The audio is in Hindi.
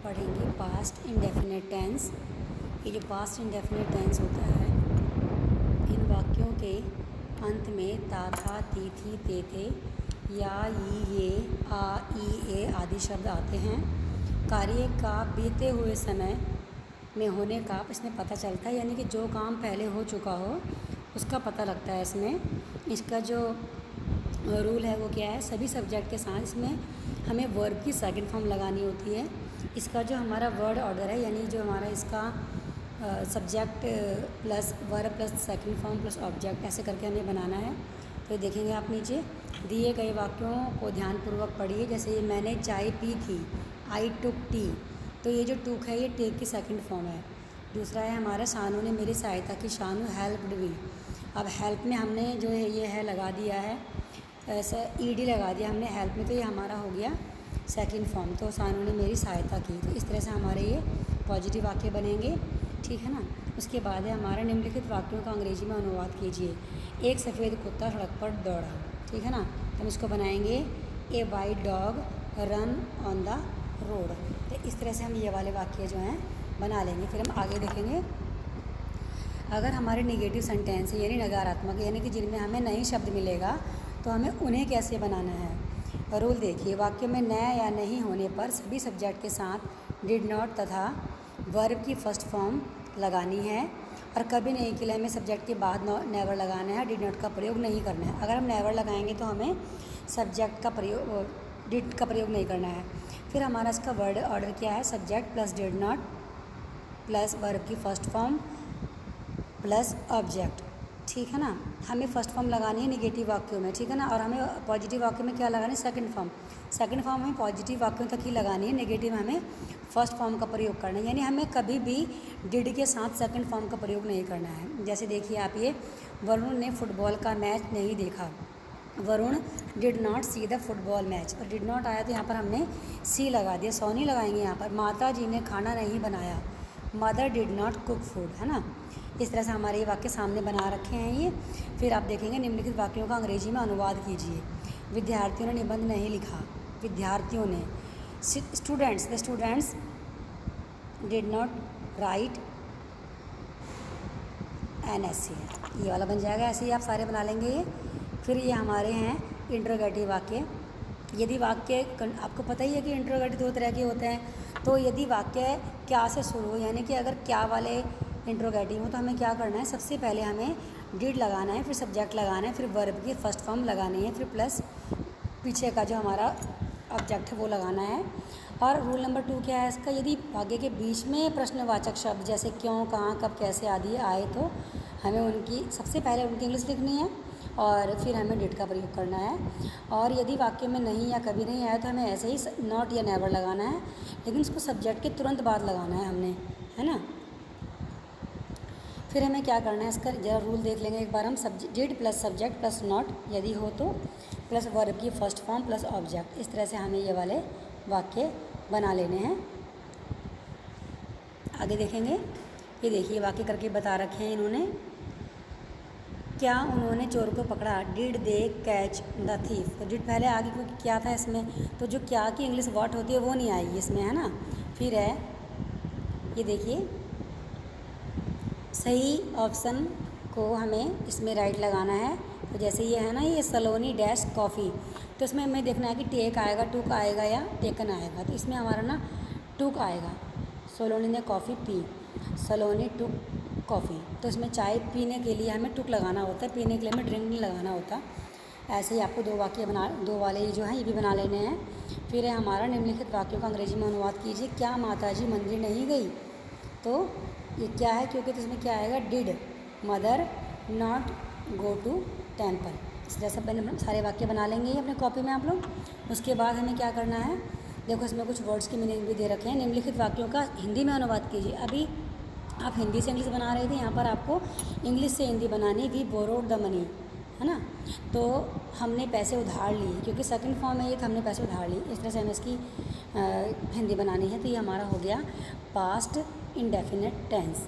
पढ़ेंगे पास्ट इंडेफिनिट टेंस। ये जो पास्ट इंडेफिनिट टेंस होता है, इन वाक्यों के अंत में ता, था, ती, थी, ते, थे, या, ये, आ, ई, ए आदि शब्द आते हैं। कार्य का बीते हुए समय में होने का इसमें पता चलता है, यानी कि जो काम पहले हो चुका हो उसका पता लगता है इसमें। इसका जो रूल है वो क्या है, सभी सब्जेक्ट के साथ इसमें हमें वर्ब की सेकंड फॉर्म लगानी होती है। इसका जो हमारा वर्ड ऑर्डर है, यानी जो हमारा इसका subject plus verb plus second form plus object, ऐसे करके हमें बनाना है। तो देखेंगे आप नीचे दिए गए वाक्यों को ध्यानपूर्वक पढ़िए। जैसे मैंने चाय पी थी, आई टुक टी, तो ये जो टुक है ये टेक की सेकंड फॉर्म है। दूसरा है हमारा शानू ने मेरी सहायता की, शानू हेल्प्ड मी। अब हेल्प में हमने जो है ये है लगा दिया है, ऐसा ईडी लगा दिया हमने हेल्प में, तो ये हमारा हो गया सेकंड फॉर्म। तो शानू ने मेरी सहायता की, तो इस तरह से हमारे ये पॉजिटिव वाक्य बनेंगे, ठीक है ना। उसके बाद है हमारा निम्नलिखित वाक्यों का अंग्रेजी में अनुवाद कीजिए। एक सफ़ेद कुत्ता सड़क पर दौड़ा, ठीक है ना, तो हम इसको बनाएंगे a white dog run on the road. तो इस तरह से हम ये वाले वाक्य जो हैं बना लेंगे। फिर हम आगे देखेंगे, अगर हमारे नेगेटिव सेंटेंस है यानी नकारात्मक, यानी कि जिनमें हमें नई शब्द मिलेगा, तो हमें उन्हें कैसे बनाना है। रूल देखिए, वाक्य में नया या नहीं होने पर सभी सब्जेक्ट के साथ डिड नॉट तथा वर्ब की फर्स्ट फॉर्म लगानी है, और कभी नहीं के लिए हमें सब्जेक्ट के बाद नेवर लगाना है, डिड नॉट का प्रयोग नहीं करना है। अगर हम नेवर लगाएंगे तो हमें सब्जेक्ट का प्रयोग डिड का प्रयोग नहीं करना है। फिर हमारा इसका वर्ड ऑर्डर क्या है, subject plus did not plus verb की फर्स्ट फॉर्म प्लस ऑब्जेक्ट, ठीक है ना। हमें फर्स्ट फॉर्म लगानी है नेगेटिव वाक्यों में, ठीक है ना, और हमें पॉजिटिव वाक्यों में क्या लगाना है, सेकंड फॉर्म। सेकंड फॉर्म हमें पॉजिटिव वाक्यों तक ही लगानी है, नेगेटिव में हमें फर्स्ट फॉर्म का प्रयोग करना है, यानी हमें कभी भी डिड के साथ सेकंड फॉर्म का प्रयोग नहीं करना है। जैसे देखिए आप, ये वरुण ने फुटबॉल का मैच नहीं देखा, Varun did not see the football match, और डिड नॉट आया तो यहाँ पर हमने सी लगा दिया, सौ नहीं लगाएंगे यहाँ पर। माता जी ने खाना नहीं बनाया, mother did not cook food, है ना। इस तरह से हमारे ये वाक्य सामने बना रखे हैं ये। फिर आप देखेंगे निम्नलिखित वाक्यों का अंग्रेजी में अनुवाद कीजिए। विद्यार्थियों ने निबंध नहीं लिखा, विद्यार्थियों ने। Students, the students did not right an essay, ये वाला बन जाएगा। ऐसे ही आप सारे बना लेंगे ये। फिर ये हमारे हैं इंट्रोगेटिव वाक्य। यदि वाक्य, आपको पता ही है कि इंट्रोगेटिव दो तरह के होते हैं, तो यदि वाक्य क्या से शुरू हो, यानी कि अगर क्या वाले इंट्रोगेटिव हो, तो हमें क्या करना है, सबसे पहले हमें डिड लगाना है, फिर सब्जेक्ट लगाना है, फिर वर्ब की फर्स्ट फॉर्म लगानी है, फिर प्लस पीछे का जो हमारा ऑब्जेक्ट है वो लगाना है। और रूल नंबर 2 क्या है इसका, यदि वाक्य के बीच में प्रश्नवाचक शब्द जैसे क्यों, कहाँ, कब, कैसे आदि आए, तो हमें उनकी सबसे पहले उनकी इंग्लिश लिखनी है और फिर हमें डिड का प्रयोग करना है। और यदि वाक्य में नहीं या कभी नहीं आया तो हमें ऐसे ही नॉट या नेवर लगाना है, लेकिन उसको सब्जेक्ट के तुरंत बाद लगाना है हमने, है ना। फिर हमें क्या करना है, इसका जरा रूल देख लेंगे एक बार हम। Did plus subject plus not यदि हो तो, प्लस वर्ब की फर्स्ट फॉर्म प्लस ऑब्जेक्ट, इस तरह से हमें ये वाले वाक्य बना लेने हैं। आगे देखेंगे, ये देखिए वाक्य करके बता रखे हैं इन्होंने। क्या उन्होंने चोर को पकड़ा, did they catch the thief, तो डिड पहले आगे क्योंकि क्या था इसमें, तो जो क्या की इंग्लिश व्हाट होती है वो नहीं आएगी इसमें, है ना। फिर है ये देखिए, सही ऑप्शन को हमें इसमें राइट लगाना है। तो जैसे ये है ना, ये सलोनी डैश कॉफ़ी, तो इसमें हमें देखना है कि टेक आएगा, टुक आएगा या टेकन आएगा। तो इसमें हमारा ना टुक आएगा, सलोनी ने कॉफ़ी पी, सलोनी टुक कॉफ़ी, तो इसमें चाय पीने के लिए हमें टुक लगाना होता है, पीने के लिए हमें ड्रिंक नहीं लगाना होता। ऐसे ही आपको दो वाले जो हैं ये भी बना लेने हैं। फिर है हमारा निम्नलिखित वाक्यों का अंग्रेजी में अनुवाद कीजिए। क्या माताजी मंदिर नहीं गई, तो ये क्या है, क्योंकि तो इसमें क्या आएगा, did mother not go to temple. इस तरह से सारे वाक्य बना लेंगे ये अपने कॉपी में आप लोग। उसके बाद हमें क्या करना है, देखो इसमें कुछ वर्ड्स की मीनिंग भी दे रखे हैं। निम्नलिखित वाक्यों का हिंदी में अनुवाद कीजिए। अभी आप हिंदी से इंग्लिश बना रहे थे, यहाँ पर आपको इंग्लिश से हिंदी बनानी। वी बोरोड द मनी, है ना, तो हमने पैसे उधार लिए, क्योंकि सेकंड फॉर्म है ये, तो हमने पैसे उधार लिए। इस तरह से हमें इसकी हिंदी बनानी है। तो ये हमारा हो गया पास्ट इंडेफिनिट टेंस।